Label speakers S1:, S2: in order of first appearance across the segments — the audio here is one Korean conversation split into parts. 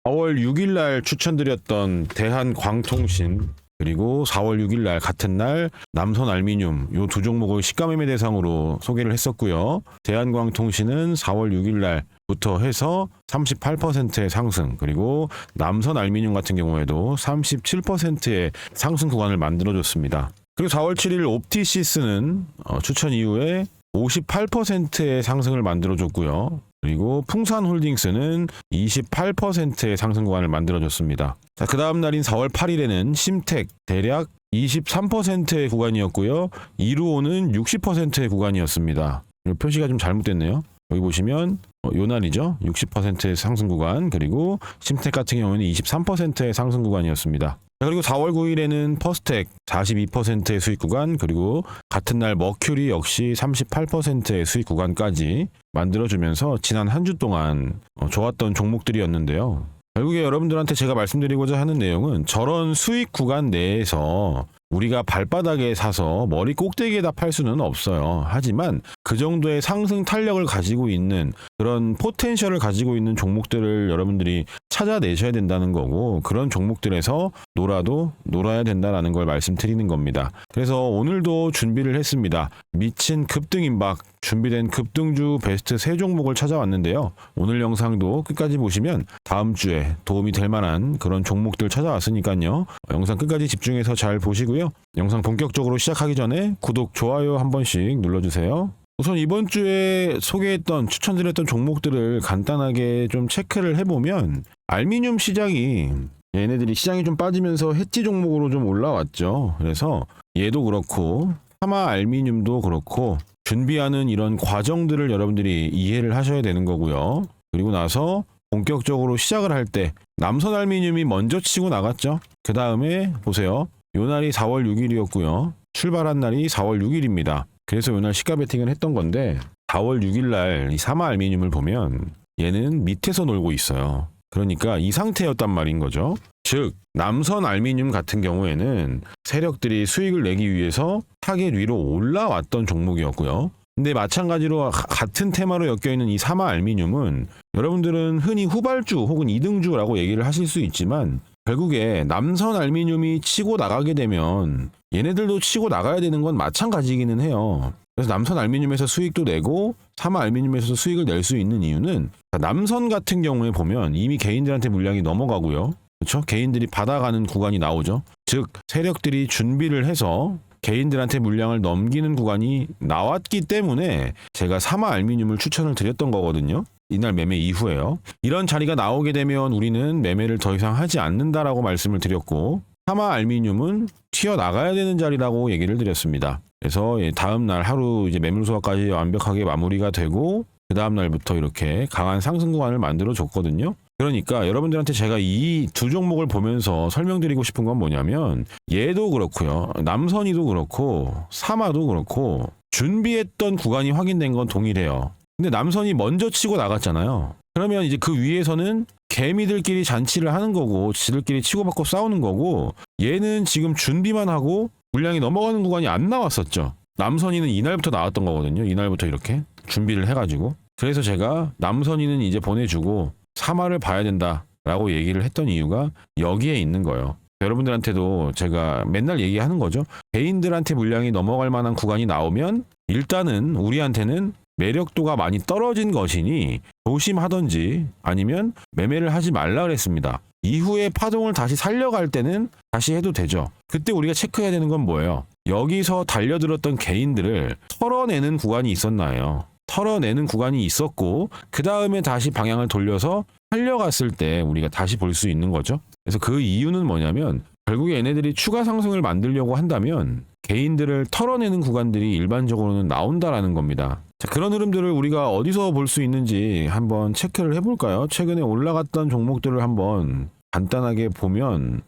S1: 4월 6일 날 추천드렸던 대한광통신, 그리고 4월 6일 날 같은 날 남선알미늄, 요 두 종목을 시가매매 대상으로 소개를 했었고요. 대한광통신은 4월 6일 날부터 해서 38%의 상승, 그리고 남선알미늄 같은 경우에도 37%의 상승 구간을 만들어줬습니다. 그리고 4월 7일 옵티시스는 추천 이후에 58%의 상승을 만들어줬고요. 그리고 풍산홀딩스는 28%의 상승 구간을 만들어줬습니다. 자, 그 다음 날인 4월 8일에는 심텍 대략 23%의 구간이었고요. 이루오는 60%의 구간이었습니다. 표시가 좀 잘못됐네요. 여기 보시면 요 날이죠. 60%의 상승 구간, 그리고 심텍 같은 경우에는 23%의 상승 구간이었습니다. 그리고 4월 9일에는 퍼스텍 42%의 수익 구간, 그리고 같은 날 머큐리 역시 38%의 수익 구간까지 만들어주면서 지난 한 주 동안 좋았던 종목들이었는데요. 결국에 여러분들한테 제가 말씀드리고자 하는 내용은 저런 수익 구간 내에서 우리가 발바닥에 사서 머리 꼭대기에다 팔 수는 없어요. 하지만 그 정도의 상승 탄력을 가지고 있는 그런 포텐셜을 가지고 있는 종목들을 여러분들이 찾아내셔야 된다는 거고, 그런 종목들에서 놀아야 된다는 걸 말씀드리는 겁니다. 그래서 오늘도 준비를 했습니다. 미친 급등 임박, 준비된 급등주 베스트 3종목을 찾아왔는데요. 오늘 영상도 끝까지 보시면 다음 주에 도움이 될 만한 그런 종목들 찾아왔으니까요. 영상 끝까지 집중해서 잘 보시고요. 영상 본격적으로 시작하기 전에 구독, 좋아요 한 번씩 눌러주세요. 우선 이번 주에 소개했던, 추천드렸던 종목들을 간단하게 좀 체크를 해보면, 알미늄 시장이, 얘네들이 시장이 좀 빠지면서 해지 종목으로 좀 올라왔죠. 그래서 얘도 그렇고 하마 알미늄도 그렇고 준비하는 이런 과정들을 여러분들이 이해를 하셔야 되는 거고요. 그리고 나서 본격적으로 시작을 할 때 남선 알미늄이 먼저 치고 나갔죠. 그 다음에 보세요. 요 날이 4월 6일이었고요. 출발한 날이 4월 6일입니다. 그래서 요날 시가 베팅을 했던 건데, 4월 6일 날 이 사마 알미늄을 보면 얘는 밑에서 놀고 있어요. 그러니까 이 상태였단 말인 거죠. 즉 남선 알미늄 같은 경우에는 세력들이 수익을 내기 위해서 타겟 위로 올라왔던 종목이었고요. 근데 마찬가지로 같은 테마로 엮여있는 이 사마 알미늄은 여러분들은 흔히 후발주 혹은 이등주라고 얘기를 하실 수 있지만, 결국에 남선 알미늄이 치고 나가게 되면 얘네들도 치고 나가야 되는 건 마찬가지이기는 해요. 그래서 남선 알미늄에서 수익도 내고 사마 알미늄에서도 수익을 낼 수 있는 이유는, 남선 같은 경우에 보면 이미 개인들한테 물량이 넘어가고요. 그렇죠? 개인들이 받아가는 구간이 나오죠. 즉 세력들이 준비를 해서 개인들한테 물량을 넘기는 구간이 나왔기 때문에 제가 사마 알미늄을 추천을 드렸던 거거든요. 이날 매매 이후에요. 이런 자리가 나오게 되면 우리는 매매를 더 이상 하지 않는다라고 말씀을 드렸고, 사마 알미늄은 튀어나가야 되는 자리라고 얘기를 드렸습니다. 그래서 다음 날 하루 이제 매물 소화까지 완벽하게 마무리가 되고, 그 다음 날부터 이렇게 강한 상승 구간을 만들어 줬거든요. 그러니까 여러분들한테 제가 이 두 종목을 보면서 설명드리고 싶은 건 뭐냐면, 얘도 그렇고요, 남선이도 그렇고 사마도 그렇고 준비했던 구간이 확인된 건 동일해요. 근데 남선이 먼저 치고 나갔잖아요. 그러면 이제 그 위에서는 개미들끼리 잔치를 하는 거고 지들끼리 치고받고 싸우는 거고, 얘는 지금 준비만 하고 물량이 넘어가는 구간이 안 나왔었죠. 남선이는 이날부터 나왔던 거거든요. 이날부터 이렇게 준비를 해가지고. 그래서 제가 남선이는 이제 보내주고 사마를 봐야 된다라고 얘기를 했던 이유가 여기에 있는 거예요. 여러분들한테도 제가 맨날 얘기하는 거죠. 개인들한테 물량이 넘어갈 만한 구간이 나오면 일단은 우리한테는 매력도가 많이 떨어진 것이니 조심하던지 아니면 매매를 하지 말라 그랬습니다. 이후에 파동을 다시 살려갈 때는 다시 해도 되죠. 그때 우리가 체크해야 되는 건 뭐예요? 여기서 달려들었던 개인들을 털어내는 구간이 있었나요? 털어내는 구간이 있었고, 그 다음에 다시 방향을 돌려서 살려갔을 때 우리가 다시 볼 수 있는 거죠. 그래서 그 이유는 뭐냐면, 결국에 얘네들이 추가 상승을 만들려고 한다면 개인들을 털어내는 구간들이 일반적으로는 나온다라는 겁니다. 자, 그런 흐름들을 우리가 어디서 볼 수 있는지 한번 체크를 해볼까요? 최근에 올라갔던 종목들을 한번 간단하게 보면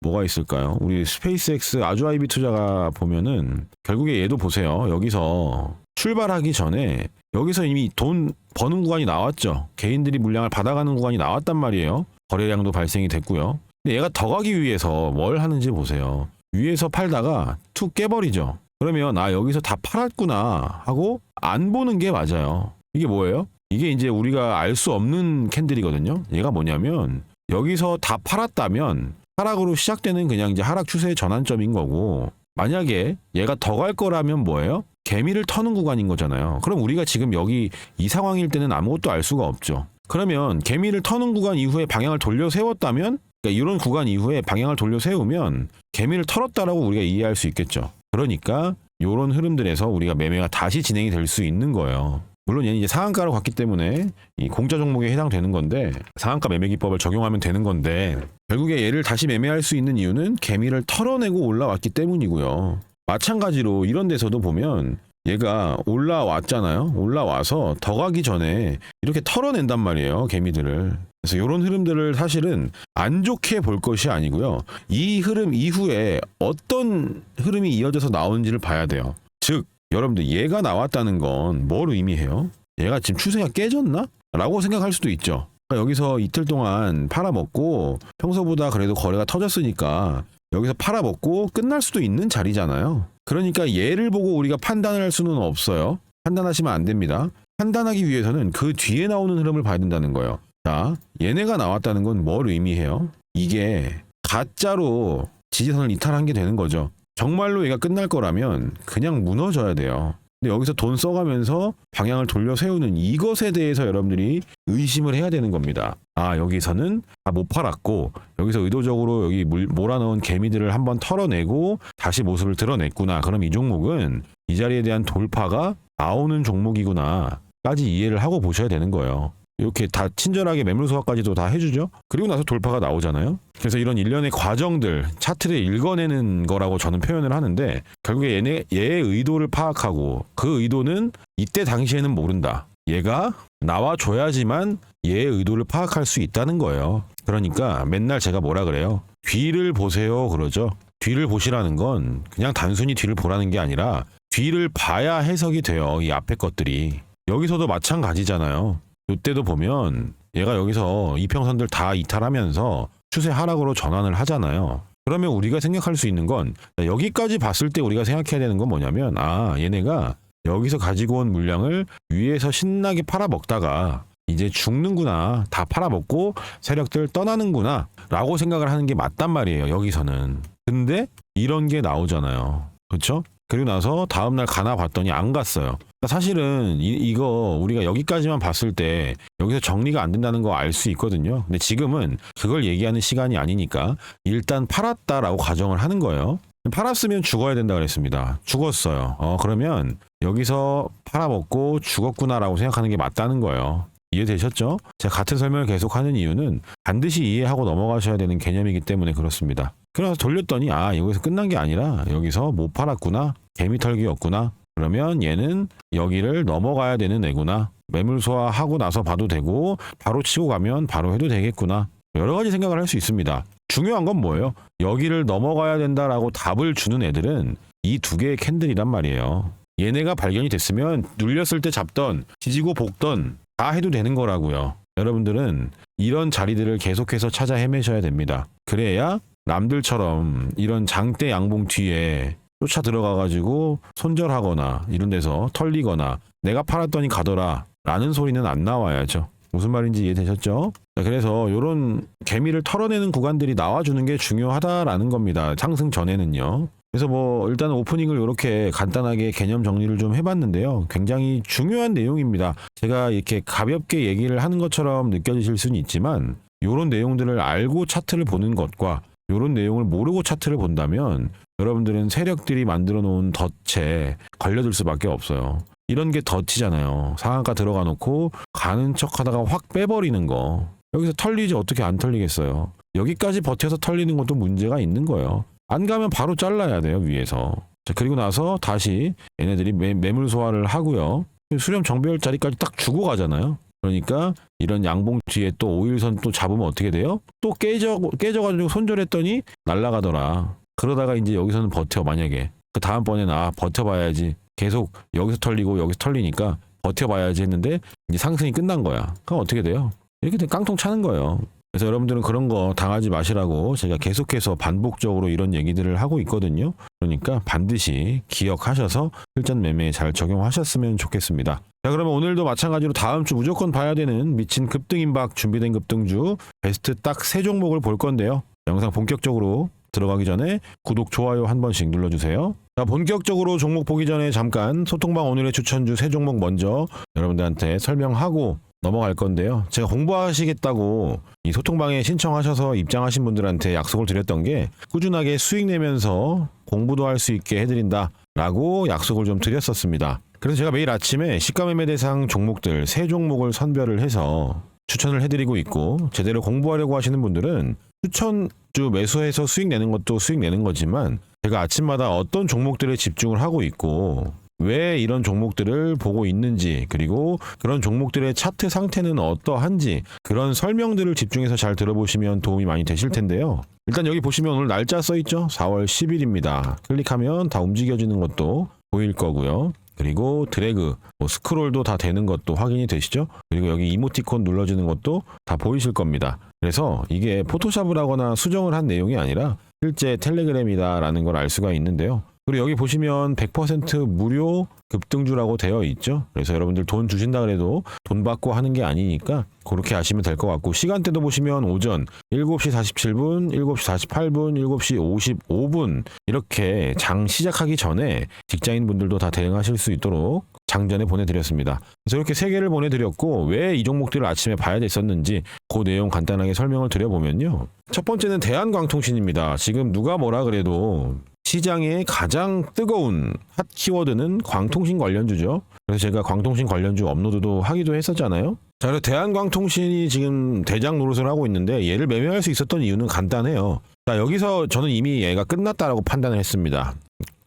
S1: 뭐가 있을까요? 우리 스페이스X 아주아이비 투자가 보면은 결국에 얘도 보세요. 여기서 출발하기 전에 여기서 이미 돈 버는 구간이 나왔죠. 개인들이 물량을 받아가는 구간이 나왔단 말이에요. 거래량도 발생이 됐고요. 근데 얘가 더 가기 위해서 뭘 하는지 보세요. 위에서 팔다가 툭 깨버리죠. 그러면 여기서 다 팔았구나 하고 안 보는 게 맞아요. 이게 뭐예요? 이게 이제 우리가 알 수 없는 캔들이거든요. 얘가 뭐냐면 여기서 다 팔았다면 하락으로 시작되는 그냥 이제 하락 추세의 전환점인 거고, 만약에 얘가 더 갈 거라면 뭐예요? 개미를 터는 구간인 거잖아요. 그럼 우리가 지금 여기 이 상황일 때는 아무것도 알 수가 없죠. 그러면 개미를 터는 구간 이후에 방향을 돌려 세웠다면, 그러니까 이런 구간 이후에 방향을 돌려 세우면 개미를 털었다라고 우리가 이해할 수 있겠죠. 그러니까 이런 흐름들에서 우리가 매매가 다시 진행이 될 수 있는 거예요. 물론 얘는 이제 상한가로 갔기 때문에 이 공짜 종목에 해당되는 건데, 상한가 매매 기법을 적용하면 되는 건데, 결국에 얘를 다시 매매할 수 있는 이유는 개미를 털어내고 올라왔기 때문이고요. 마찬가지로 이런 데서도 보면 얘가 올라왔잖아요. 올라와서 더 가기 전에 이렇게 털어낸단 말이에요, 개미들을. 그래서 이런 흐름들을 사실은 안 좋게 볼 것이 아니고요. 이 흐름 이후에 어떤 흐름이 이어져서 나오는지를 봐야 돼요. 즉, 여러분들 얘가 나왔다는 건 뭘 의미해요? 얘가 지금 추세가 깨졌나? 라고 생각할 수도 있죠. 그러니까 여기서 이틀 동안 팔아먹고 평소보다 그래도 거래가 터졌으니까 여기서 팔아먹고 끝날 수도 있는 자리잖아요. 그러니까 얘를 보고 우리가 판단을 할 수는 없어요. 판단하시면 안 됩니다. 판단하기 위해서는 그 뒤에 나오는 흐름을 봐야 된다는 거예요. 자, 얘네가 나왔다는 건 뭘 의미해요? 이게 가짜로 지지선을 이탈한 게 되는 거죠. 정말로 얘가 끝날 거라면 그냥 무너져야 돼요. 근데 여기서 돈 써가면서 방향을 돌려 세우는 이것에 대해서 여러분들이 의심을 해야 되는 겁니다. 아, 여기서는 못 팔았고 여기서 의도적으로 여기 몰아넣은 개미들을 한번 털어내고 다시 모습을 드러냈구나. 그럼 이 종목은 이 자리에 대한 돌파가 나오는 종목이구나 까지 이해를 하고 보셔야 되는 거예요. 이렇게 다 친절하게 매물 소화까지도 다 해주죠. 그리고 나서 돌파가 나오잖아요. 그래서 이런 일련의 과정들, 차트를 읽어내는 거라고 저는 표현을 하는데, 결국에 얘의 의도를 파악하고 그 의도는 이때 당시에는 모른다. 얘가 나와줘야지만 얘의 의도를 파악할 수 있다는 거예요. 그러니까 맨날 제가 뭐라 그래요? 뒤를 보세요 그러죠. 뒤를 보시라는 건 그냥 단순히 뒤를 보라는 게 아니라 뒤를 봐야 해석이 돼요. 이 앞에 것들이. 여기서도 마찬가지잖아요. 이때도 보면 얘가 여기서 이평선들 다 이탈하면서 추세 하락으로 전환을 하잖아요. 그러면 우리가 생각할 수 있는 건, 여기까지 봤을 때 우리가 생각해야 되는 건 뭐냐면, 아, 얘네가 여기서 가지고 온 물량을 위에서 신나게 팔아먹다가 이제 죽는구나, 다 팔아먹고 세력들 떠나는구나 라고 생각을 하는 게 맞단 말이에요, 여기서는. 근데 이런 게 나오잖아요. 그렇죠? 그리고 나서 다음날 가나 봤더니 안 갔어요. 그러니까 사실은 이거 우리가 여기까지만 봤을 때 여기서 정리가 안 된다는 거 알 수 있거든요. 근데 지금은 그걸 얘기하는 시간이 아니니까 일단 팔았다라고 가정을 하는 거예요. 팔았으면 죽어야 된다 그랬습니다. 죽었어요. 그러면 여기서 팔아먹고 죽었구나라고 생각하는 게 맞다는 거예요. 이해되셨죠? 제가 같은 설명을 계속하는 이유는 반드시 이해하고 넘어가셔야 되는 개념이기 때문에 그렇습니다. 그래서 돌렸더니 아, 여기서 끝난 게 아니라 여기서 못 팔았구나, 개미털기였구나, 그러면 얘는 여기를 넘어가야 되는 애구나, 매물 소화하고 나서 봐도 되고 바로 치고 가면 바로 해도 되겠구나, 여러 가지 생각을 할 수 있습니다. 중요한 건 뭐예요? 여기를 넘어가야 된다라고 답을 주는 애들은 이 두 개의 캔들이란 말이에요. 얘네가 발견이 됐으면 눌렸을 때 잡던 지지고 볶던 다 해도 되는 거라고요. 여러분들은 이런 자리들을 계속해서 찾아 헤매셔야 됩니다. 그래야 남들처럼 이런 장대 양봉 뒤에 쫓아 들어가가지고 손절하거나 이런 데서 털리거나 내가 팔았더니 가더라 라는 소리는 안 나와야죠. 무슨 말인지 이해되셨죠? 그래서 이런 개미를 털어내는 구간들이 나와주는 게 중요하다라는 겁니다. 상승 전에는요. 그래서 뭐 일단 오프닝을 이렇게 간단하게 개념 정리를 좀 해봤는데요. 굉장히 중요한 내용입니다. 제가 이렇게 가볍게 얘기를 하는 것처럼 느껴지실 수는 있지만 이런 내용들을 알고 차트를 보는 것과 이런 내용을 모르고 차트를 본다면 여러분들은 세력들이 만들어 놓은 덫에 걸려들 수밖에 없어요. 이런 게 덫이잖아요. 상한가 들어가 놓고 가는 척 하다가 확 빼버리는 거. 여기서 털리지 어떻게 안 털리겠어요. 여기까지 버텨서 털리는 것도 문제가 있는 거예요. 안 가면 바로 잘라야 돼요, 위에서. 자, 그리고 나서 다시 얘네들이 매물 소화를 하고요. 수렴 정배열 자리까지 딱 주고 가잖아요. 그러니까 이런 양봉 뒤에 또 5일선 또 잡으면 어떻게 돼요? 또 깨져가지고 손절했더니 날아가더라. 그러다가 이제 여기서는 버텨, 만약에. 그 다음번에는 버텨봐야지. 계속 여기서 털리고 여기서 털리니까 버텨봐야지 했는데 이제 상승이 끝난 거야. 그럼 어떻게 돼요? 이렇게 깡통 차는 거예요. 그래서 여러분들은 그런 거 당하지 마시라고 제가 계속해서 반복적으로 이런 얘기들을 하고 있거든요. 그러니까 반드시 기억하셔서 실전 매매에 잘 적용하셨으면 좋겠습니다. 자, 그러면 오늘도 마찬가지로 다음 주 무조건 봐야 되는 미친 급등임박 준비된 급등주 베스트 딱 3종목을 볼 건데요. 영상 본격적으로 들어가기 전에 구독, 좋아요 한 번씩 눌러주세요. 자, 본격적으로 종목 보기 전에 잠깐 소통방 오늘의 추천주 3종목 먼저 여러분들한테 설명하고 넘어갈 건데요. 제가 공부하시겠다고 이 소통방에 신청하셔서 입장하신 분들한테 약속을 드렸던 게 꾸준하게 수익 내면서 공부도 할 수 있게 해드린다 라고 약속을 좀 드렸었습니다. 그래서 제가 매일 아침에 시가매매 대상 종목들 3종목을 선별을 해서 추천을 해드리고 있고, 제대로 공부하려고 하시는 분들은 추천주 매수해서 수익 내는 것도 수익 내는 거지만 제가 아침마다 어떤 종목들에 집중을 하고 있고 왜 이런 종목들을 보고 있는지, 그리고 그런 종목들의 차트 상태는 어떠한지 그런 설명들을 집중해서 잘 들어보시면 도움이 많이 되실 텐데요. 일단 여기 보시면 오늘 날짜 써있죠. 4월 10일입니다. 클릭하면 다 움직여지는 것도 보일 거고요. 그리고 드래그, 스크롤도 다 되는 것도 확인이 되시죠? 그리고 여기 이모티콘 눌러지는 것도 다 보이실 겁니다. 그래서 이게 포토샵을 하거나 수정을 한 내용이 아니라 실제 텔레그램이다라는 걸 알 수가 있는데요. 그리고 여기 보시면 100% 무료 급등주라고 되어 있죠. 그래서 여러분들 돈 주신다 그래도 돈 받고 하는 게 아니니까 그렇게 아시면 될 것 같고, 시간대도 보시면 오전 7시 47분, 7시 48분, 7시 55분 이렇게 장 시작하기 전에 직장인분들도 다 대응하실 수 있도록 장전에 보내드렸습니다. 그래서 이렇게 3개를 보내드렸고, 왜 이 종목들을 아침에 봐야 됐었는지 그 내용 간단하게 설명을 드려보면요. 첫 번째는 대한광통신입니다. 지금 누가 뭐라 그래도 시장의 가장 뜨거운 핫 키워드는 광통신 관련주죠. 그래서 제가 광통신 관련주 업로드도 하기도 했었잖아요. 자, 그래서 대한광통신이 지금 대장 노릇을 하고 있는데 얘를 매매할 수 있었던 이유는 간단해요. 자, 여기서 저는 이미 얘가 끝났다라고 판단을 했습니다.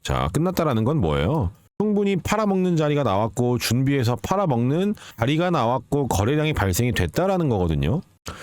S1: 자, 끝났다라는 건 뭐예요? 충분히 팔아먹는 자리가 나왔고 준비해서 팔아먹는 자리가 나왔고 거래량이 발생이 됐다라는 거거든요.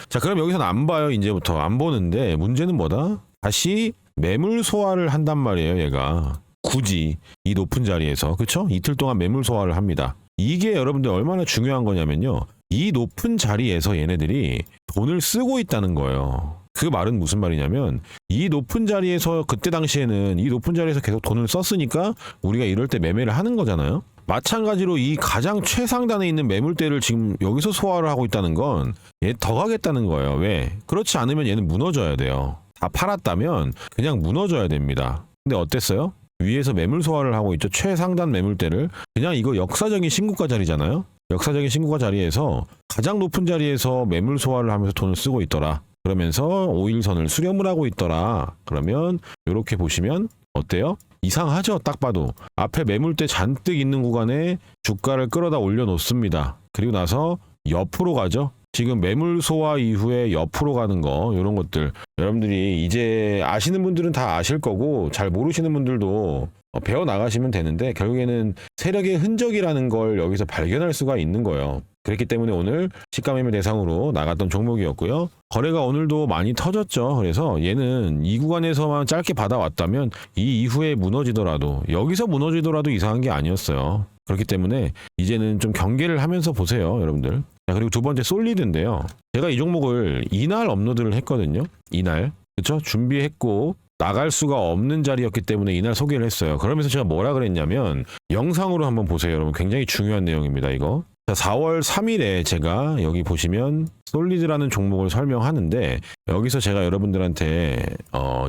S1: 자, 그럼 여기서는 안 봐요. 이제부터 안 보는데 문제는 뭐다? 다시 매물 소화를 한단 말이에요. 얘가 굳이 이 높은 자리에서, 그쵸? 이틀 동안 매물 소화를 합니다. 이게 여러분들 얼마나 중요한 거냐면요, 이 높은 자리에서 얘네들이 돈을 쓰고 있다는 거예요. 그 말은 무슨 말이냐면, 이 높은 자리에서, 그때 당시에는 이 높은 자리에서 계속 돈을 썼으니까 우리가 이럴 때 매매를 하는 거잖아요. 마찬가지로 이 가장 최상단에 있는 매물대를 지금 여기서 소화를 하고 있다는 건 얘 더 가겠다는 거예요. 왜? 그렇지 않으면 얘는 무너져야 돼요. 다 팔았다면 그냥 무너져야 됩니다. 근데 어땠어요? 위에서 매물 소화를 하고 있죠. 최상단 매물대를. 그냥 이거 역사적인 신고가 자리잖아요. 역사적인 신고가 자리에서 가장 높은 자리에서 매물 소화를 하면서 돈을 쓰고 있더라. 그러면서 5일선을 수렴을 하고 있더라. 그러면 이렇게 보시면 어때요? 이상하죠? 딱 봐도. 앞에 매물대 잔뜩 있는 구간에 주가를 끌어다 올려놓습니다. 그리고 나서 옆으로 가죠. 지금 매물 소화 이후에 옆으로 가는 거, 이런 것들 여러분들이 이제 아시는 분들은 다 아실 거고, 잘 모르시는 분들도 배워 나가시면 되는데, 결국에는 세력의 흔적이라는 걸 여기서 발견할 수가 있는 거예요. 그렇기 때문에 오늘 시가매매 대상으로 나갔던 종목이었고요. 거래가 오늘도 많이 터졌죠. 그래서 얘는 이 구간에서만 짧게 받아왔다면 이 이후에 무너지더라도, 여기서 무너지더라도 이상한 게 아니었어요. 그렇기 때문에 이제는 좀 경계를 하면서 보세요, 여러분들. 자, 그리고 두 번째 솔리드인데요. 제가 이 종목을 이날 업로드를 했거든요. 이날. 그렇죠? 준비했고 나갈 수가 없는 자리였기 때문에 이날 소개를 했어요. 그러면서 제가 뭐라 그랬냐면, 영상으로 한번 보세요, 여러분. 굉장히 중요한 내용입니다, 이거. 자, 4월 3일에 제가 여기 보시면 솔리드라는 종목을 설명하는데, 여기서 제가 여러분들한테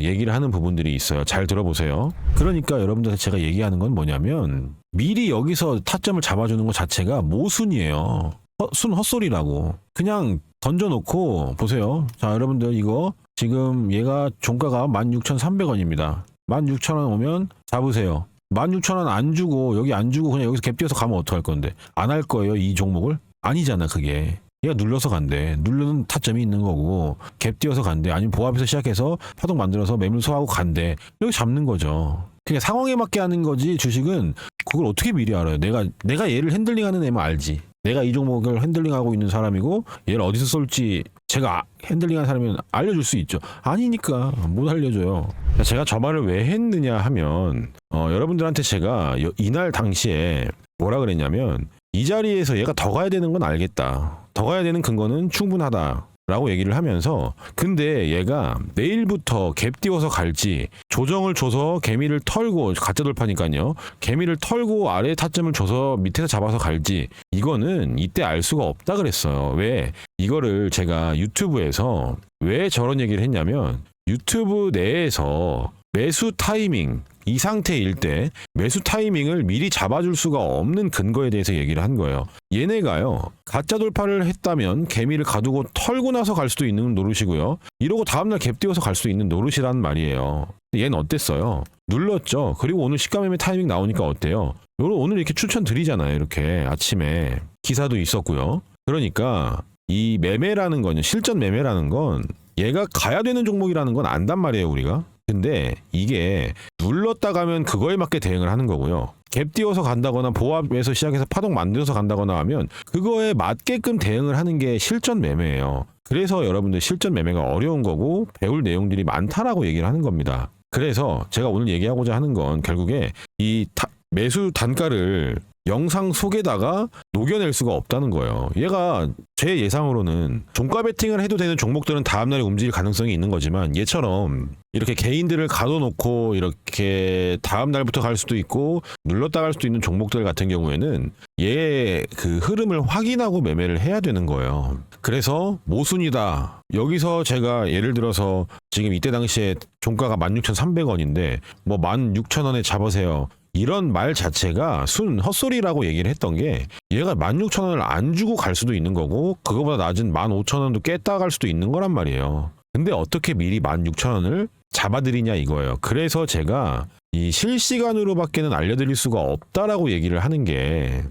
S1: 얘기를 하는 부분들이 있어요. 잘 들어보세요. 그러니까 여러분들한테 제가 얘기하는 건 뭐냐면, 미리 여기서 타점을 잡아주는 것 자체가 모순이에요. 순 헛소리라고. 그냥 던져놓고 보세요. 자, 여러분들 이거 지금 얘가 종가가 16,300원입니다. 16,000원 오면 잡으세요. 16,000원 안 주고, 여기 안 주고 그냥 여기서 갭 띄어서 가면 어떡할 건데? 안 할 거예요, 이 종목을? 아니잖아, 그게. 얘가 눌러서 간대. 누르는 타점이 있는 거고, 갭 띄어서 간대. 아니면 보합에서 시작해서 파동 만들어서 매물 소화하고 간대. 여기 잡는 거죠. 그냥 상황에 맞게 하는 거지, 주식은 그걸 어떻게 미리 알아요? 내가 얘를 핸들링하는 애면 알지. 내가 이 종목을 핸들링하고 있는 사람이고 얘를 어디서 쏠지 제가 핸들링한 사람이면 알려줄 수 있죠. 아니니까 못 알려줘요. 제가 저 말을 왜 했느냐 하면, 여러분들한테 제가 이날 당시에 뭐라 그랬냐면, 이 자리에서 얘가 더 가야 되는 건 알겠다. 더 가야 되는 근거는 충분하다. 라고 얘기를 하면서 근데 얘가 내일부터 갭 띄워서 갈지 조정을 줘서 개미를 털고 가짜 돌파니까요. 개미를 털고 아래 타점을 줘서 밑에서 잡아서 갈지 이거는 이때 알 수가 없다 그랬어요. 왜? 이거를 제가 유튜브에서 왜 저런 얘기를 했냐면 유튜브 내에서 매수 타이밍 이 상태일 때 매수 타이밍을 미리 잡아줄 수가 없는 근거에 대해서 얘기를 한 거예요. 얘네가요 가짜 돌파를 했다면 개미를 가두고 털고 나서 갈 수도 있는 노릇이고요. 이러고 다음날 갭 띄워서 갈 수도 있는 노릇이란 말이에요. 얘는 어땠어요? 눌렀죠. 그리고 오늘 시가매매 타이밍 나오니까 어때요? 오늘 이렇게 추천드리잖아요. 이렇게 아침에 기사도 있었고요. 그러니까 이 매매라는 거는 실전 매매라는 건 얘가 가야 되는 종목이라는 건 안단 말이에요. 우리가. 근데 이게 눌렀다 가면 그거에 맞게 대응을 하는 거고요. 갭 띄워서 간다거나 보합에서 시작해서 파동 만들어서 간다거나 하면 그거에 맞게끔 대응을 하는 게 실전 매매예요. 그래서 여러분들 실전 매매가 어려운 거고 배울 내용들이 많다라고 얘기를 하는 겁니다. 그래서 제가 오늘 얘기하고자 하는 건 결국에 이 매수 단가를 영상 속에다가 녹여낼 수가 없다는 거예요. 얘가 제 예상으로는 종가 베팅을 해도 되는 종목들은 다음날에 움직일 가능성이 있는 거지만 얘처럼 이렇게 개인들을 가둬놓고 이렇게 다음날부터 갈 수도 있고 눌렀다 갈 수도 있는 종목들 같은 경우에는 얘의 그 흐름을 확인하고 매매를 해야 되는 거예요. 그래서 모순이다. 여기서 제가 예를 들어서 지금 이때 당시에 종가가 16,300원인데 뭐 16,000원에 잡으세요. 이런 말 자체가 순 헛소리라고 얘기를 했던 게 얘가 16,000원을 안 주고 갈 수도 있는 거고 그거보다 낮은 15,000원도 깼다 갈 수도 있는 거란 말이에요. 근데 어떻게 미리 16,000원을 잡아드리냐 이거예요. 그래서 제가 이 실시간으로밖에는 알려드릴 수가 없다라고 얘기를 하는 게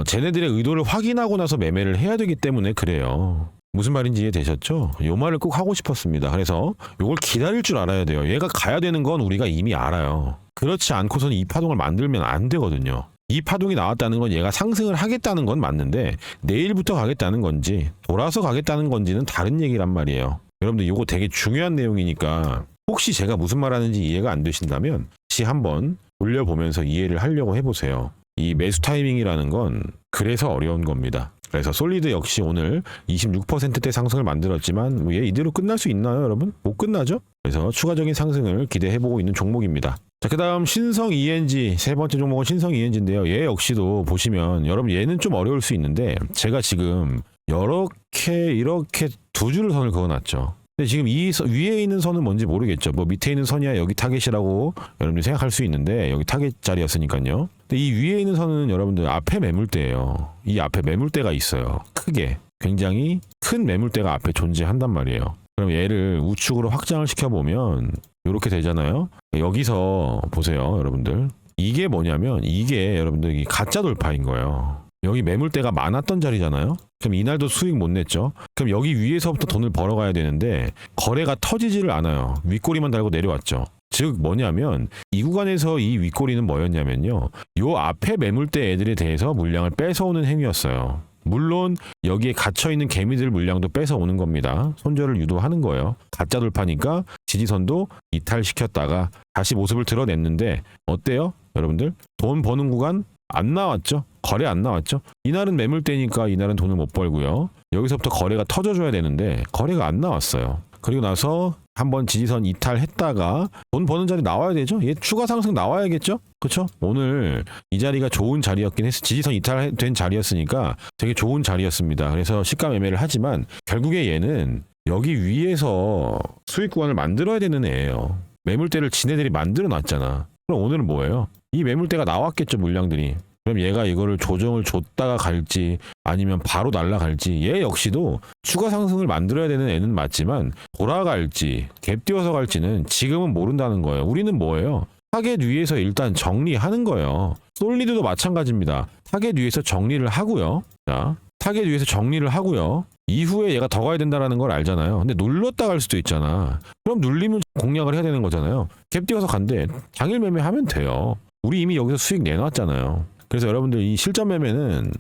S1: 쟤네들의 의도를 확인하고 나서 매매를 해야 되기 때문에 그래요. 무슨 말인지 이해되셨죠? 요 말을 꼭 하고 싶었습니다. 그래서 요걸 기다릴 줄 알아야 돼요. 얘가 가야 되는 건 우리가 이미 알아요. 그렇지 않고서는 이 파동을 만들면 안 되거든요. 이 파동이 나왔다는 건 얘가 상승을 하겠다는 건 맞는데 내일부터 가겠다는 건지 돌아서 가겠다는 건지는 다른 얘기란 말이에요. 여러분들 이거 되게 중요한 내용이니까 혹시 제가 무슨 말하는지 이해가 안 되신다면 다시 한번 돌려보면서 이해를 하려고 해보세요. 이 매수 타이밍이라는 건 그래서 어려운 겁니다. 그래서 솔리드 역시 오늘 26%대 상승을 만들었지만 얘 이대로 끝날 수 있나요, 여러분? 못 끝나죠? 그래서 추가적인 상승을 기대해보고 있는 종목입니다. 자, 그 다음 신성 ENG 세 번째 종목은 신성 ENG인데요. 얘 역시도 보시면 여러분 얘는 좀 어려울 수 있는데 제가 지금 이렇게 두 줄을 선을 그어놨죠. 근데 지금 이 위에 있는 선은 뭔지 모르겠죠. 뭐 밑에 있는 선이야 여기 타겟이라고 여러분들이 생각할 수 있는데 여기 타겟 자리였으니까요. 근데 이 위에 있는 선은 여러분들 앞에 매물대예요. 이 앞에 매물대가 있어요. 크게 굉장히 큰 매물대가 앞에 존재한단 말이에요. 그럼 얘를 우측으로 확장을 시켜보면 이렇게 되잖아요. 여기서 보세요, 여러분들. 이게 뭐냐면 이게 여러분들 이 가짜 돌파인 거예요. 여기 매물대가 많았던 자리잖아요. 그럼 이날도 수익 못 냈죠. 그럼 여기 위에서부터 돈을 벌어가야 되는데 거래가 터지지를 않아요. 윗꼬리만 달고 내려왔죠. 즉 뭐냐면 이 구간에서 이 윗꼬리는 뭐였냐면요. 요 앞에 매물대 애들에 대해서 물량을 뺏어오는 행위였어요. 물론 여기에 갇혀있는 개미들 물량도 뺏어오는 겁니다. 손절을 유도하는 거예요. 가짜 돌파니까 지지선도 이탈시켰다가 다시 모습을 드러냈는데 어때요? 여러분들 돈 버는 구간 안 나왔죠? 거래 안 나왔죠? 이날은 매물대니까 이날은 돈을 못 벌고요. 여기서부터 거래가 터져줘야 되는데 거래가 안 나왔어요. 그리고 나서 한번 지지선 이탈했다가 돈 버는 자리 나와야 되죠? 얘 추가 상승 나와야겠죠? 그렇죠? 오늘 이 자리가 좋은 자리였긴 했어. 지지선 이탈된 자리였으니까 되게 좋은 자리였습니다. 그래서 시가 매매를 하지만 결국에 얘는 여기 위에서 수익 구간을 만들어야 되는 애예요. 매물대를 지네들이 만들어 놨잖아. 그럼 오늘은 뭐예요? 이 매물대가 나왔겠죠, 물량들이. 그럼 얘가 이거를 조정을 줬다가 갈지 아니면 바로 날아갈지 얘 역시도 추가 상승을 만들어야 되는 애는 맞지만 돌아갈지 갭 띄워서 갈지는 지금은 모른다는 거예요. 우리는 뭐예요? 타겟 위에서 일단 정리하는 거예요. 솔리드도 마찬가지입니다. 타겟 위에서 정리를 하고요. 자, 타겟 위에서 정리를 하고요. 이후에 얘가 더 가야 된다는 걸 알잖아요. 근데 눌렀다 갈 수도 있잖아. 그럼 눌리면 공략을 해야 되는 거잖아요. 갭 띄워서 간대. 당일 매매하면 돼요. 우리 이미 여기서 수익 내놨잖아요. 그래서 여러분들 이 실전 매매는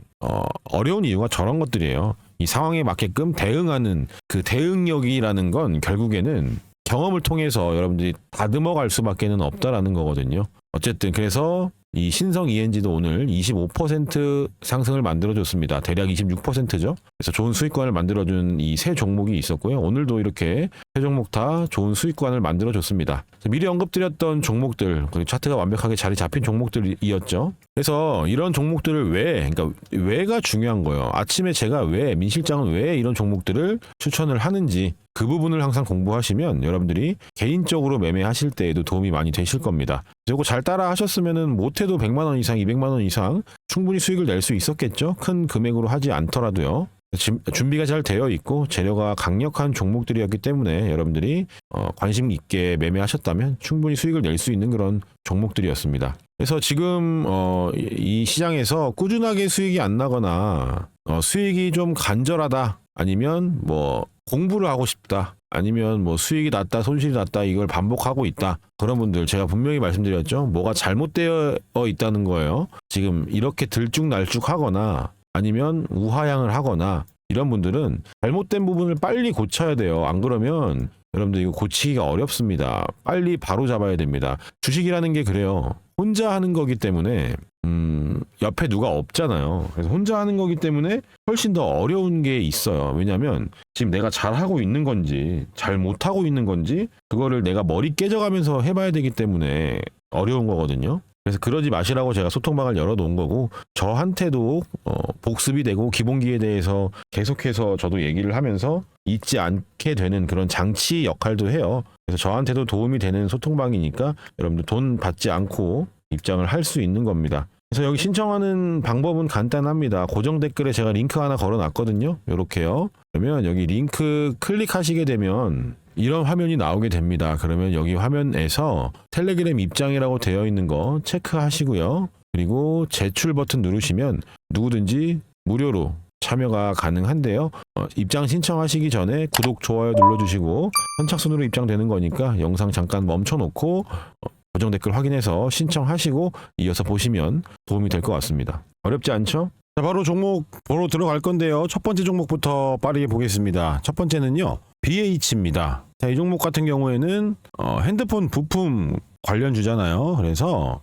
S1: 어려운 이유가 저런 것들이에요. 이 상황에 맞게끔 대응하는 그 대응력이라는 건 결국에는 경험을 통해서 여러분들이 다듬어 갈 수밖에는 없다라는 거거든요. 어쨌든 그래서 이 신성 ENG도 오늘 25% 상승을 만들어줬습니다. 대략 26%죠. 그래서 좋은 수익권을 만들어준 이 세 종목이 있었고요. 오늘도 이렇게 세 종목 다 좋은 수익권을 만들어줬습니다. 미리 언급드렸던 종목들, 그리고 차트가 완벽하게 자리 잡힌 종목들이었죠. 그래서 이런 종목들을 그러니까 왜가 중요한 거예요. 아침에 제가 민 실장은 왜 이런 종목들을 추천을 하는지 그 부분을 항상 공부하시면 여러분들이 개인적으로 매매하실 때에도 도움이 많이 되실 겁니다. 이거 잘 따라 하셨으면은 못해도 100만 원 이상, 200만 원 이상 충분히 수익을 낼 수 있었겠죠. 큰 금액으로 하지 않더라도요. 준비가 잘 되어 있고 재료가 강력한 종목들이었기 때문에 여러분들이 관심 있게 매매하셨다면 충분히 수익을 낼 수 있는 그런 종목들이었습니다. 그래서 지금 이 시장에서 꾸준하게 수익이 안 나거나 수익이 좀 간절하다, 아니면 뭐 공부를 하고 싶다, 아니면 뭐 수익이 났다 손실이 났다 이걸 반복하고 있다, 그런 분들 제가 분명히 말씀드렸죠. 뭐가 잘못되어 있다는 거예요. 지금 이렇게 들쭉날쭉하거나 아니면 우하향을 하거나 이런 분들은 잘못된 부분을 빨리 고쳐야 돼요. 안 그러면 여러분들 이거 고치기가 어렵습니다. 빨리 바로 잡아야 됩니다. 주식이라는 게 그래요. 혼자 하는 거기 때문에 옆에 누가 없잖아요. 그래서 혼자 하는 거기 때문에 훨씬 더 어려운 게 있어요. 왜냐하면 지금 내가 잘하고 있는 건지 잘 못하고 있는 건지 그거를 내가 머리 깨져가면서 해봐야 되기 때문에 어려운 거거든요. 그래서 그러지 마시라고 제가 소통방을 열어놓은 거고, 저한테도 복습이 되고 기본기에 대해서 계속해서 저도 얘기를 하면서 잊지 않게 되는 그런 장치 역할도 해요. 그래서 저한테도 도움이 되는 소통방이니까 여러분들 돈 받지 않고 입장을 할 수 있는 겁니다. 그래서 여기 신청하는 방법은 간단합니다. 고정 댓글에 제가 링크 하나 걸어놨거든요. 이렇게요. 그러면 여기 링크 클릭하시게 되면 이런 화면이 나오게 됩니다. 그러면 여기 화면에서 텔레그램 입장이라고 되어 있는 거 체크하시고요. 그리고 제출 버튼 누르시면 누구든지 무료로 참여가 가능한데요. 입장 신청하시기 전에 구독, 좋아요 눌러주시고 선착순으로 입장되는 거니까 영상 잠깐 멈춰놓고 고정 댓글 확인해서 신청하시고 이어서 보시면 도움이 될 것 같습니다. 어렵지 않죠? 자, 바로 종목 보러 들어갈 건데요. 첫 번째 종목부터 빠르게 보겠습니다. 첫 번째는요, BH입니다. 자, 이 종목 같은 경우에는 핸드폰 부품 관련 주잖아요. 그래서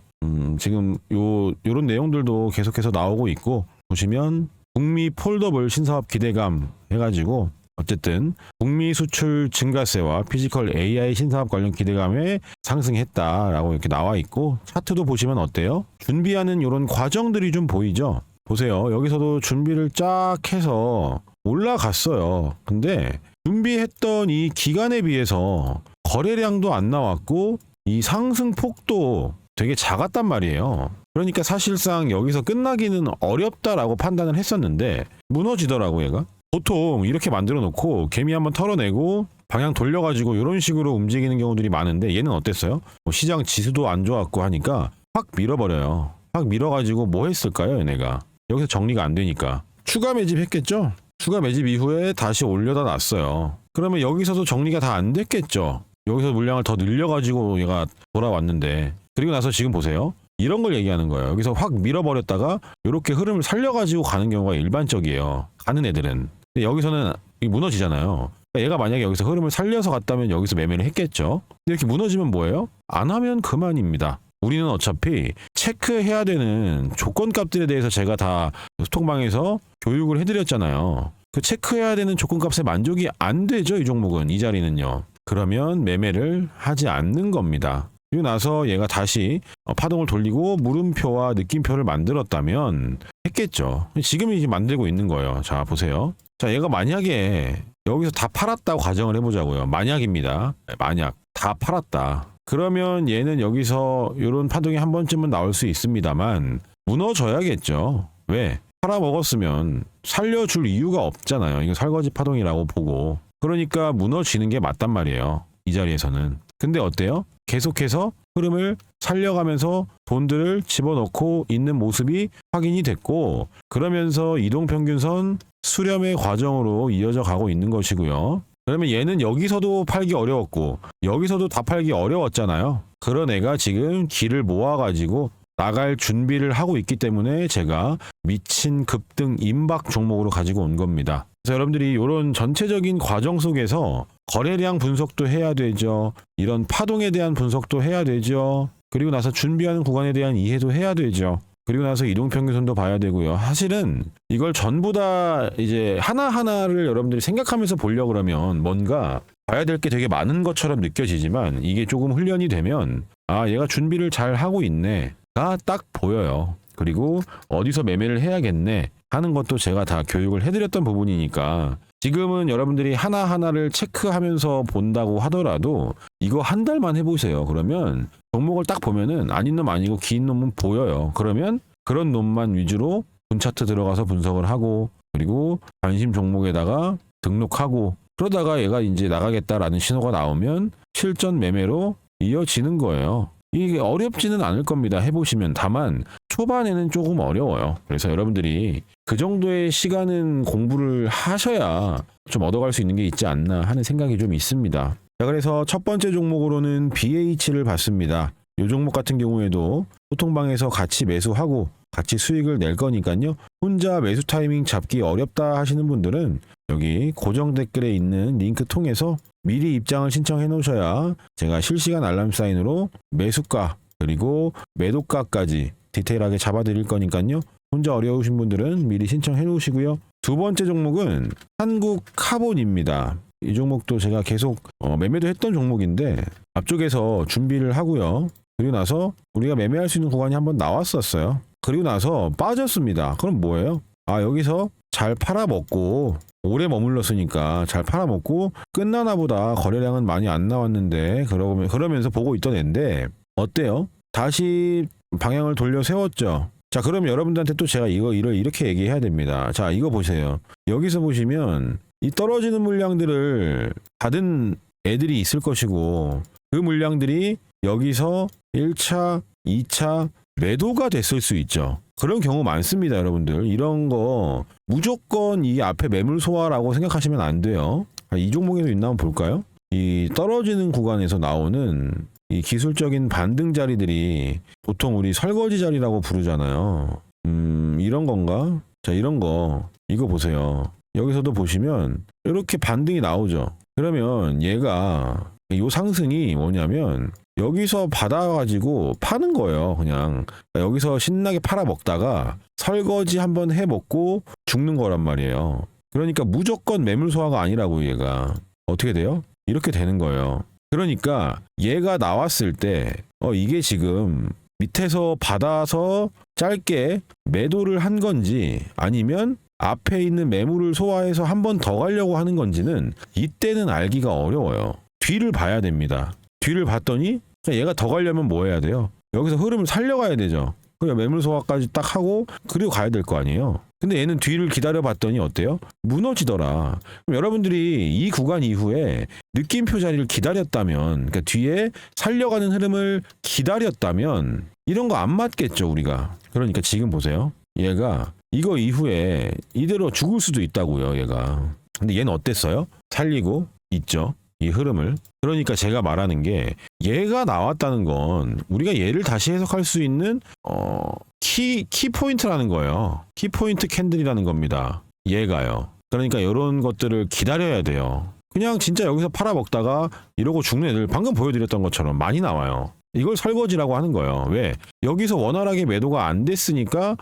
S1: 지금 요런 내용들도 계속해서 나오고 있고, 보시면 북미 폴더블 신사업 기대감 해가지고 어쨌든 북미 수출 증가세와 피지컬 AI 신사업 관련 기대감에 상승했다라고 이렇게 나와 있고, 차트도 보시면 어때요? 준비하는 이런 과정들이 좀 보이죠? 보세요. 여기서도 준비를 쫙 해서 올라갔어요. 근데 준비했던 이 기간에 비해서 거래량도 안 나왔고 이 상승폭도 되게 작았단 말이에요. 그러니까 사실상 여기서 끝나기는 어렵다라고 판단을 했었는데 무너지더라고 얘가. 보통 이렇게 만들어 놓고 개미 한번 털어내고 방향 돌려가지고 이런 식으로 움직이는 경우들이 많은데 얘는 어땠어요? 시장 지수도 안 좋았고 하니까 확 밀어버려요. 확 밀어가지고 뭐 했을까요 얘네가? 여기서 정리가 안 되니까 추가 매집했겠죠? 추가 매집 이후에 다시 올려다 놨어요. 그러면 여기서도 정리가 다 안 됐겠죠? 여기서 물량을 더 늘려가지고 얘가 돌아왔는데, 그리고 나서 지금 보세요. 이런 걸 얘기하는 거예요. 여기서 확 밀어버렸다가 이렇게 흐름을 살려가지고 가는 경우가 일반적이에요. 가는 애들은. 근데 여기서는 무너지잖아요. 그러니까 얘가 만약에 여기서 흐름을 살려서 갔다면 여기서 매매를 했겠죠. 근데 이렇게 무너지면 뭐예요? 안 하면 그만입니다. 우리는 어차피 체크해야 되는 조건값들에 대해서 제가 다 소통방에서 교육을 해드렸잖아요. 그 체크해야 되는 조건값에 만족이 안 되죠, 이 종목은, 이 자리는요. 그러면 매매를 하지 않는 겁니다. 그리고 나서 얘가 다시 파동을 돌리고 물음표와 느낌표를 만들었다면 했겠죠. 지금 이제 만들고 있는 거예요. 자, 보세요. 자, 얘가 만약에 여기서 다 팔았다고 가정을 해보자고요. 만약입니다. 만약 다 팔았다. 그러면 얘는 여기서 이런 파동이 한 번쯤은 나올 수 있습니다만 무너져야겠죠. 왜? 팔아먹었으면 살려줄 이유가 없잖아요. 이거 설거지 파동이라고 보고. 그러니까 무너지는 게 맞단 말이에요. 이 자리에서는. 근데 어때요? 계속해서 흐름을 살려가면서 돈들을 집어넣고 있는 모습이 확인이 됐고, 그러면서 이동평균선 수렴의 과정으로 이어져 가고 있는 것이고요. 그러면 얘는 여기서도 팔기 어려웠고 여기서도 다 팔기 어려웠잖아요. 그런 애가 지금 길을 모아가지고 나갈 준비를 하고 있기 때문에 제가 미친 급등 임박 종목으로 가지고 온 겁니다. 그래서 여러분들이 이런 전체적인 과정 속에서 거래량 분석도 해야 되죠. 이런 파동에 대한 분석도 해야 되죠. 그리고 나서 준비하는 구간에 대한 이해도 해야 되죠. 그리고 나서 이동평균선도 봐야 되고요. 사실은 이걸 전부 다 이제 하나하나를 여러분들이 생각하면서 보려고 그러면 뭔가 봐야 될 게 되게 많은 것처럼 느껴지지만 이게 조금 훈련이 되면 아, 얘가 준비를 잘 하고 있네. 가 딱 보여요. 그리고 어디서 매매를 해야겠네 하는 것도 제가 다 교육을 해드렸던 부분이니까 지금은 여러분들이 하나하나를 체크하면서 본다고 하더라도 이거 한 달만 해보세요. 그러면 종목을 딱 보면은 아닌 놈 아니고 긴 놈은 보여요. 그러면 그런 놈만 위주로 분차트 들어가서 분석을 하고 그리고 관심 종목에다가 등록하고 그러다가 얘가 이제 나가겠다라는 신호가 나오면 실전 매매로 이어지는 거예요. 이게 어렵지는 않을 겁니다. 해보시면. 다만 초반에는 조금 어려워요. 그래서 여러분들이 그 정도의 시간은 공부를 하셔야 좀 얻어갈 수 있는 게 있지 않나 하는 생각이 좀 있습니다. 자, 그래서 첫 번째 종목으로는 BH를 봤습니다. 이 종목 같은 경우에도 소통방에서 같이 매수하고 같이 수익을 낼 거니까요. 혼자 매수 타이밍 잡기 어렵다 하시는 분들은 여기 고정 댓글에 있는 링크 통해서 미리 입장을 신청해 놓으셔야 제가 실시간 알람 사인으로 매수가 그리고 매도가까지 디테일하게 잡아드릴 거니까요. 혼자 어려우신 분들은 미리 신청해 놓으시고요. 두 번째 종목은 한국카본입니다. 이 종목도 제가 계속 매매도 했던 종목인데 앞쪽에서 준비를 하고요. 그리고 나서 우리가 매매할 수 있는 구간이 한번 나왔었어요. 그리고 나서 빠졌습니다. 그럼 뭐예요? 아, 여기서 잘 팔아먹고 오래 머물렀으니까 잘 팔아먹고 끝나나 보다 거래량은 많이 안 나왔는데 그러면서 보고 있던 앤데 어때요? 다시 방향을 돌려 세웠죠. 자, 그럼 여러분들한테 또 제가 이걸 이렇게 얘기해야 됩니다. 자, 이거 보세요. 여기서 보시면 이 떨어지는 물량들을 받은 애들이 있을 것이고 그 물량들이 여기서 1차, 2차 매도가 됐을 수 있죠. 그런 경우 많습니다, 여러분들. 이런 거 무조건 이 앞에 매물 소화라고 생각하시면 안 돼요. 이 종목에도 있나 한번 볼까요? 이 떨어지는 구간에서 나오는 이 기술적인 반등 자리들이 보통 우리 설거지 자리라고 부르잖아요. 이런 건가? 자, 이런 거 이거 보세요. 여기서도 보시면 이렇게 반등이 나오죠. 그러면 얘가 요 상승이 뭐냐면 여기서 받아가지고 파는 거예요. 그냥 여기서 신나게 팔아먹다가 설거지 한번 해먹고 죽는 거란 말이에요. 그러니까 무조건 매물 소화가 아니라고 얘가 어떻게 돼요? 이렇게 되는 거예요. 그러니까 얘가 나왔을 때 이게 지금 밑에서 받아서 짧게 매도를 한 건지 아니면 앞에 있는 매물을 소화해서 한 번 더 가려고 하는 건지는 이때는 알기가 어려워요. 뒤를 봐야 됩니다. 뒤를 봤더니 얘가 더 가려면 뭐 해야 돼요? 여기서 흐름을 살려가야 되죠. 그리고 매물 소화까지 딱 하고 그리고 가야 될 거 아니에요. 근데 얘는 뒤를 기다려봤더니 어때요? 무너지더라. 그럼 여러분들이 이 구간 이후에 느낌표 자리를 기다렸다면 그러니까 뒤에 살려가는 흐름을 기다렸다면 이런 거 안 맞겠죠 우리가. 그러니까 지금 보세요. 얘가 이거 이후에 이대로 죽을 수도 있다고요 얘가. 근데 얘는 어땠어요? 살리고 있죠. 이 흐름을. 그러니까 제가 말하는 게 얘가 나왔다는 건 우리가 얘를 다시 해석할 수 있는 키 포인트라는 거예요. 키 포인트 캔들이라는 겁니다. 얘가요. 그러니까 이런 것들을 기다려야 돼요. 그냥 진짜 여기서 팔아먹다가 이러고 죽는 애들 방금 보여드렸던 것처럼 많이 나와요. 이걸 설거지라고 하는 거예요. 왜? 여기서 원활하게 매도가 안 됐으니까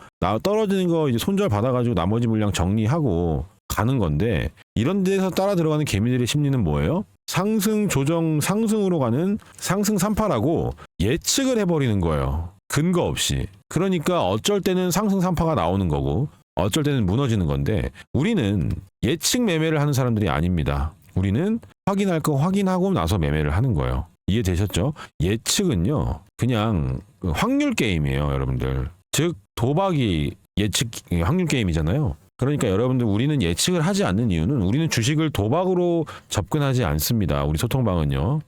S1: 떨어지는 거 이제 손절 받아가지고 나머지 물량 정리하고 가는 건데 이런 데서 따라 들어가는 개미들의 심리는 뭐예요? 상승 조정 상승으로 가는 상승 산파라고 예측을 해버리는 거예요. 근거 없이. 그러니까 어쩔 때는 상승 산파가 나오는 거고 어쩔 때는 무너지는 건데 우리는 예측 매매를 하는 사람들이 아닙니다. 우리는 확인할 거 확인하고 나서 매매를 하는 거예요. 이해되셨죠? 예측은요 그냥 확률 게임이에요 여러분들. 즉 도박이 예측 확률 게임이잖아요. 그러니까 여러분들 우리는 예측을 하지 않는 이유는 우리는 주식을 도박으로 접근하지 않습니다. 우리 소통방은요.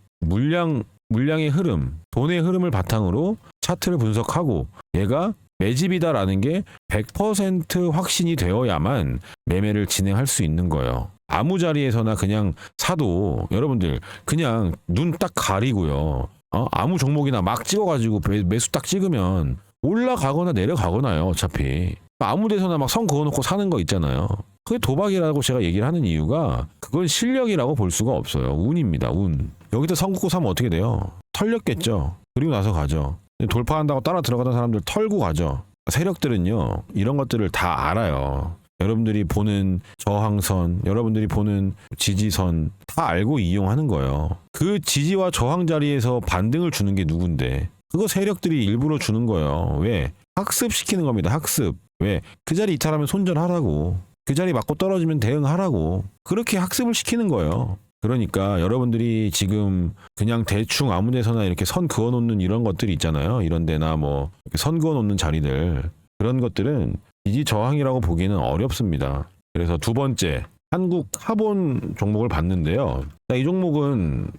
S1: 물량의 흐름, 돈의 흐름을 바탕으로 차트를 분석하고 얘가 매집이다라는 게 100% 확신이 되어야만 매매를 진행할 수 있는 거예요. 아무 자리에서나 그냥 사도 여러분들 그냥 눈 딱 가리고요. 아무 종목이나 막 찍어가지고 매수 딱 찍으면 올라가거나 내려가거나요. 어차피. 아무 데서나 막 선 그어놓고 사는 거 있잖아요. 그게 도박이라고 제가 얘기를 하는 이유가 그건 실력이라고 볼 수가 없어요. 운입니다. 운. 여기다 선 긋고 사면 어떻게 돼요? 털렸겠죠. 그리고 나서 가죠. 돌파한다고 따라 들어가던 사람들 털고 가죠. 세력들은요, 이런 것들을 다 알아요. 여러분들이 보는 저항선, 여러분들이 보는 지지선 다 알고 이용하는 거예요. 그 지지와 저항 자리에서 반등을 주는 게 누군데? 그거 세력들이 일부러 주는 거예요. 왜? 학습시키는 겁니다. 학습. 왜? 그 자리 이탈하면 손절하라고. 그 자리 맞고 떨어지면 대응하라고. 그렇게 학습을 시키는 거예요. 그러니까 여러분들이 지금 그냥 대충 아무 데서나 이렇게 선 그어놓는 이런 것들이 있잖아요. 이런 데나 뭐 이렇게 선 그어놓는 자리들. 그런 것들은 지지 저항이라고 보기는 어렵습니다. 그래서 두 번째, 한국 카본 종목을 봤는데요. 이 종목은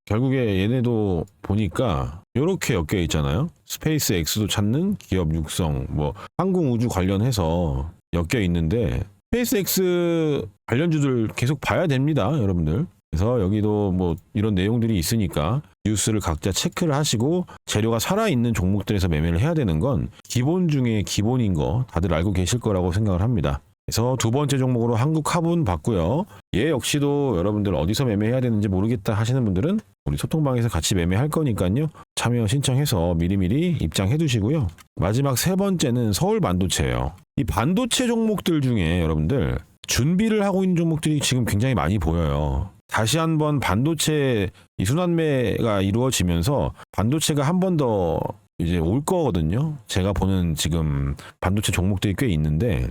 S1: 결국에 얘네도 보니까 이렇게 엮여 있잖아요. 스페이스 X도 찾는 기업 육성, 뭐 항공우주 관련해서 엮여 있는데 스페이스 X 관련주들 계속 봐야 됩니다, 여러분들. 그래서 여기도 뭐 이런 내용들이 있으니까 뉴스를 각자 체크를 하시고 재료가 살아있는 종목들에서 매매를 해야 되는 건 기본 중에 기본인 거 다들 알고 계실 거라고 생각을 합니다. 그래서 두 번째 종목으로 한국 카본 봤고요. 얘 역시도 여러분들 어디서 매매해야 되는지 모르겠다 하시는 분들은 우리 소통방에서 같이 매매할 거니까요. 참여 신청해서 미리미리 입장해 두시고요. 마지막 세 번째는 서울 반도체예요. 이 반도체 종목들 중에 여러분들 준비를 하고 있는 종목들이 지금 굉장히 많이 보여요. 다시 한번 반도체 이 순환매가 이루어지면서 반도체가 한 번 더 이제 올 거거든요. 제가 보는 지금 반도체 종목들이 꽤 있는데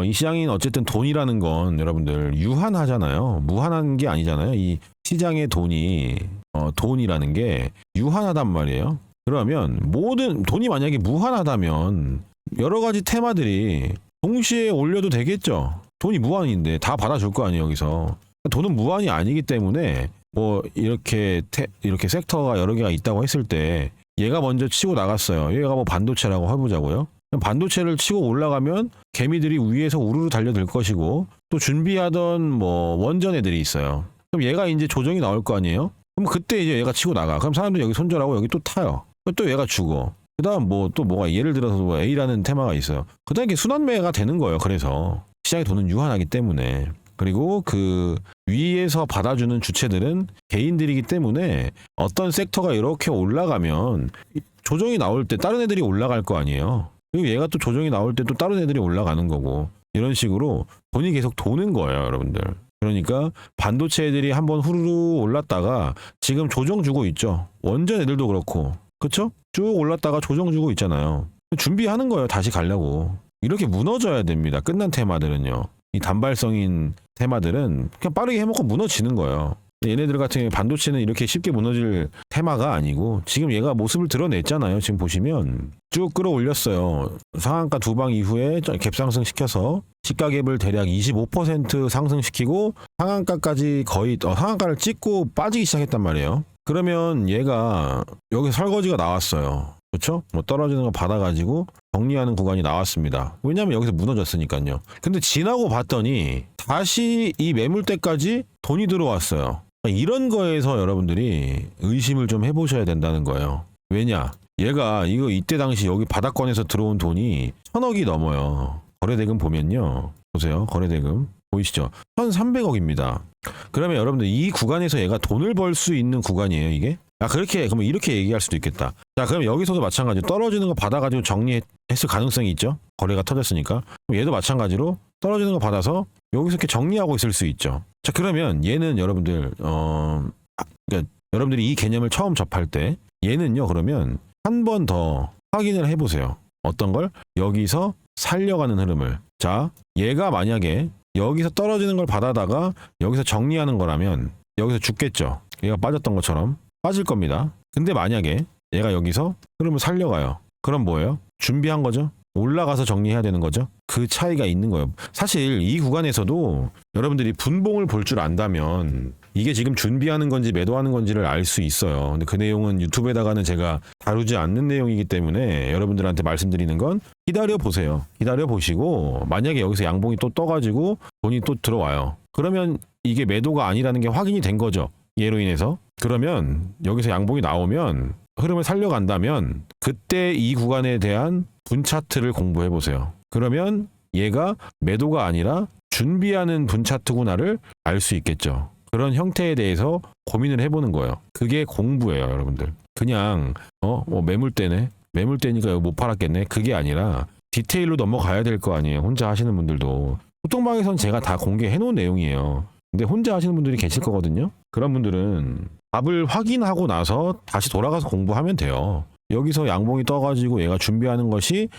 S1: 이 시장인 어쨌든 돈이라는 건 여러분들 유한하잖아요. 무한한 게 아니잖아요. 이 시장의 돈이라는 게 유한하단 말이에요. 그러면 모든 돈이 만약에 무한하다면 여러 가지 테마들이 동시에 올려도 되겠죠. 돈이 무한인데 다 받아줄 거 아니에요, 여기서. 돈은 무한이 아니기 때문에 뭐 이렇게 섹터가 여러 개가 있다고 했을 때 얘가 먼저 치고 나갔어요. 얘가 뭐 반도체라고 해보자고요. 반도체를 치고 올라가면 개미들이 위에서 우르르 달려들 것이고 또 준비하던 뭐 원전 애들이 있어요. 그럼 얘가 이제 조정이 나올 거 아니에요? 그럼 그때 이제 얘가 치고 나가. 그럼 사람들이 여기 손절하고 여기 또 타요. 또 얘가 죽어. 그 다음 뭐 또 뭐가 예를 들어서 뭐 A라는 테마가 있어요. 그 다음에 순환매가 되는 거예요. 그래서 시장의 돈은 유한하기 때문에. 그리고 그 위에서 받아주는 주체들은 개인들이기 때문에 어떤 섹터가 이렇게 올라가면 조정이 나올 때 다른 애들이 올라갈 거 아니에요. 그리고 얘가 또 조정이 나올 때 또 다른 애들이 올라가는 거고 이런 식으로 돈이 계속 도는 거예요, 여러분들. 그러니까 반도체 애들이 한번 후루루 올랐다가 지금 조정 주고 있죠. 원전 애들도 그렇고 그쵸? 쭉 올랐다가 조정 주고 있잖아요. 준비하는 거예요, 다시 가려고. 이렇게 무너져야 됩니다. 끝난 테마들은요. 이 단발성인 테마들은 그냥 빠르게 해먹고 무너지는 거예요. 얘네들 같은 경우에 반도체는 이렇게 쉽게 무너질 테마가 아니고 지금 얘가 모습을 드러냈잖아요. 지금 보시면 쭉 끌어올렸어요. 상한가 두 방 이후에 갭상승 시켜서 시가갭을 대략 25% 상승시키고 상한가까지 거의 상한가를 찍고 빠지기 시작했단 말이에요. 그러면 얘가 여기 설거지가 나왔어요. 그렇죠? 뭐 떨어지는 거 받아가지고 정리하는 구간이 나왔습니다. 왜냐하면 여기서 무너졌으니까요. 근데 지나고 봤더니 다시 이 매물대까지 돈이 들어왔어요. 이런 거에서 여러분들이 의심을 좀 해보셔야 된다는 거예요. 왜냐? 얘가 이때 당시 여기 바닥권에서 들어온 돈이 1,000억이 넘어요. 거래대금 보면요. 보세요. 거래대금. 보이시죠? 1,300억입니다. 그러면 여러분들 이 구간에서 얘가 돈을 벌 수 있는 구간이에요, 이게? 그러면 이렇게 얘기할 수도 있겠다. 자, 그럼 여기서도 마찬가지로 떨어지는 거 받아가지고 정리했을 가능성이 있죠. 거래가 터졌으니까. 그럼 얘도 마찬가지로 떨어지는 거 받아서 여기서 이렇게 정리하고 있을 수 있죠. 자, 그러면 얘는 여러분들, 그러니까 여러분들이 이 개념을 처음 접할 때 얘는요, 그러면 한 번 더 확인을 해보세요. 어떤 걸? 여기서 살려가는 흐름을. 자, 얘가 만약에 여기서 떨어지는 걸 받아다가 여기서 정리하는 거라면 여기서 죽겠죠. 얘가 빠졌던 것처럼 빠질 겁니다. 근데 만약에 얘가 여기서 흐름을 살려가요. 그럼 뭐예요? 준비한 거죠. 올라가서 정리해야 되는 거죠. 그 차이가 있는 거예요. 사실 이 구간에서도 여러분들이 분봉을 볼 줄 안다면 이게 지금 준비하는 건지 매도하는 건지를 알 수 있어요. 근데 그 내용은 유튜브에다가는 제가 다루지 않는 내용이기 때문에 여러분들한테 말씀드리는 건 기다려 보세요. 기다려 보시고 만약에 여기서 양봉이 또 떠가지고 돈이 또 들어와요. 그러면 이게 매도가 아니라는 게 확인이 된 거죠. 얘로 인해서. 그러면 여기서 양봉이 나오면 흐름을 살려간다면 그때 이 구간에 대한 분 차트를 공부해 보세요. 그러면 얘가 매도가 아니라 준비하는 분 차트구나를 알 수 있겠죠. 그런 형태에 대해서 고민을 해보는 거예요. 그게 공부예요, 여러분들. 그냥 뭐 매물대네. 매물대니까 이거 못 팔았겠네. 그게 아니라 디테일로 넘어가야 될 거 아니에요. 혼자 하시는 분들도. 소통방에선 제가 다 공개해 놓은 내용이에요. 근데 혼자 하시는 분들이 계실 거거든요. 그런 분들은 답을 확인하고 나서 다시 돌아가서 공부하면 돼요. 여기서 양봉이 떠가지고 얘가 준비하는 것이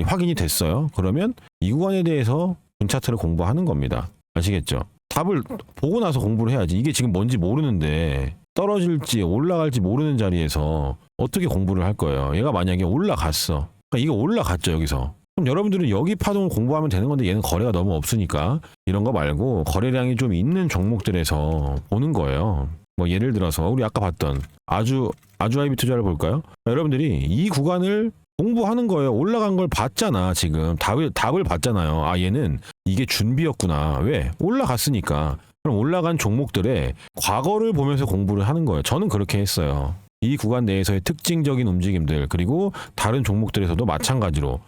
S1: 확인이 됐어요. 그러면 이 구간에 대해서 분차트를 공부하는 겁니다. 아시겠죠? 답을 보고 나서 공부를 해야지. 이게 지금 뭔지 모르는데 떨어질지 올라갈지 모르는 자리에서 어떻게 공부를 할 거예요. 얘가 만약에 올라갔어. 그러니까 이거 올라갔죠, 여기서. 그럼 여러분들은 여기 파동을 공부하면 되는 건데 얘는 거래가 너무 없으니까 이런 거 말고 거래량이 좀 있는 종목들에서 보는 거예요. 뭐 예를 들어서 우리 아까 봤던 아주아이비 투자를 볼까요? 여러분들이 이 구간을 공부하는 거예요. 올라간 걸 봤잖아. 지금 답을 봤잖아요. 아, 얘는 이게 준비였구나. 왜? 올라갔으니까. 그럼 올라간 종목들의 과거를 보면서 공부를 하는 거예요. 저는 그렇게 했어요. 이 구간 내에서의 특징적인 움직임들, 그리고 다른 종목들에서도 마찬가지로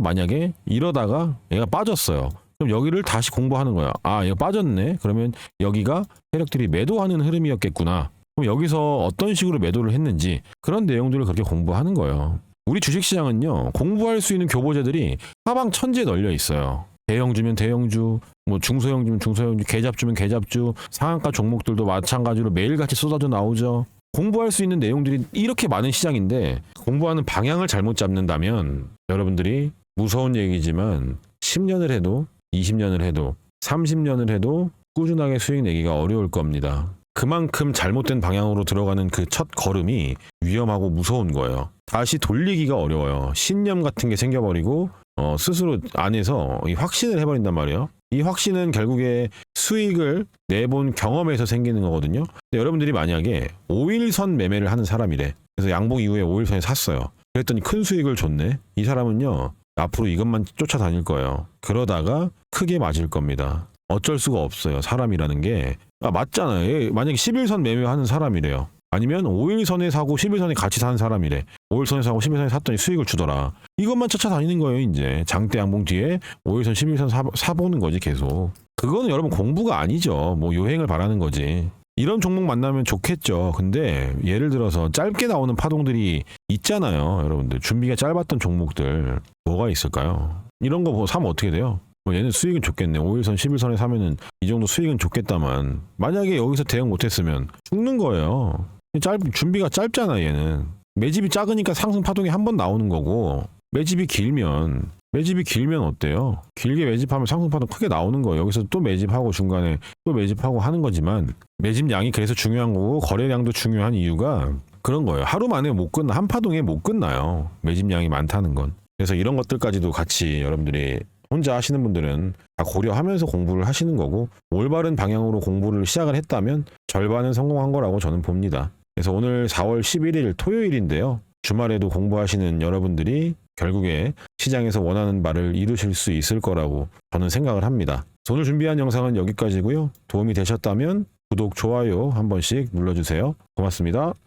S1: 만약에 이러다가 얘가 빠졌어요. 그럼 여기를 다시 공부하는 거야. 아, 얘가 빠졌네. 그러면 여기가 세력들이 매도하는 흐름이었겠구나. 그럼 여기서 어떤 식으로 매도를 했는지 그런 내용들을 그렇게 공부하는 거예요. 우리 주식시장은요, 공부할 수 있는 교보제들이 사방천지에 널려 있어요. 대형주면 대형주, 뭐 중소형주면 중소형주, 개잡주면 개잡주, 상한가 종목들도 마찬가지로 매일같이 쏟아져 나오죠. 공부할 수 있는 내용들이 이렇게 많은 시장인데 공부하는 방향을 잘못 잡는다면 여러분들이 무서운 얘기지만 10년을 해도 20년을 해도 30년을 해도 꾸준하게 수익 내기가 어려울 겁니다. 그만큼 잘못된 방향으로 들어가는 그 첫 걸음이 위험하고 무서운 거예요. 다시 돌리기가 어려워요. 신념 같은 게 생겨버리고 스스로 안에서 확신을 해버린단 말이에요. 이 확신은 결국에 수익을 내본 경험에서 생기는 거거든요. 근데 여러분들이 만약에 5일선 매매를 하는 사람이래. 그래서 양봉 이후에 5일선에 샀어요. 그랬더니 큰 수익을 줬네. 이 사람은요, 앞으로 이것만 쫓아다닐 거예요. 그러다가 크게 맞을 겁니다. 어쩔 수가 없어요. 사람이라는 게. 맞잖아요. 얘 만약에 11선 매매하는 사람이래요. 아니면 5일선에 사고 11선에 같이 사는 사람이래. 5일선에 사고 11선에 샀더니 수익을 주더라. 이것만 쫓아다니는 거예요. 이제 장대 양봉 뒤에 5일선 11선 사보는 거지 계속. 그거는 여러분 공부가 아니죠. 뭐 요행을 바라는 거지. 이런 종목 만나면 좋겠죠. 근데 예를 들어서 짧게 나오는 파동들이 있잖아요. 여러분들 준비가 짧았던 종목들 뭐가 있을까요? 이런 거 사면 어떻게 돼요? 얘는 수익은 좋겠네. 5일선, 11선에 사면은 이 정도 수익은 좋겠다만 만약에 여기서 대응 못했으면 죽는 거예요. 준비가 짧잖아. 얘는 매집이 작으니까 상승 파동이 한 번 나오는 거고, 매집이 길면 어때요? 길게 매집하면 상승 파동 크게 나오는 거예요. 여기서 또 매집하고 중간에 또 매집하고 하는 거지만 매집량이 그래서 중요한 거고 거래량도 중요한 이유가 그런 거예요. 하루 만에 한 파동에 못 끝나요. 매집량이 많다는 건. 그래서 이런 것들까지도 같이 여러분들이 혼자 하시는 분들은 다 고려하면서 공부를 하시는 거고, 올바른 방향으로 공부를 시작을 했다면 절반은 성공한 거라고 저는 봅니다. 그래서 오늘 4월 11일 토요일인데요. 주말에도 공부하시는 여러분들이 결국에 시장에서 원하는 바를 이루실 수 있을 거라고 저는 생각을 합니다. 오늘 준비한 영상은 여기까지고요. 도움이 되셨다면 구독, 좋아요 한 번씩 눌러주세요. 고맙습니다.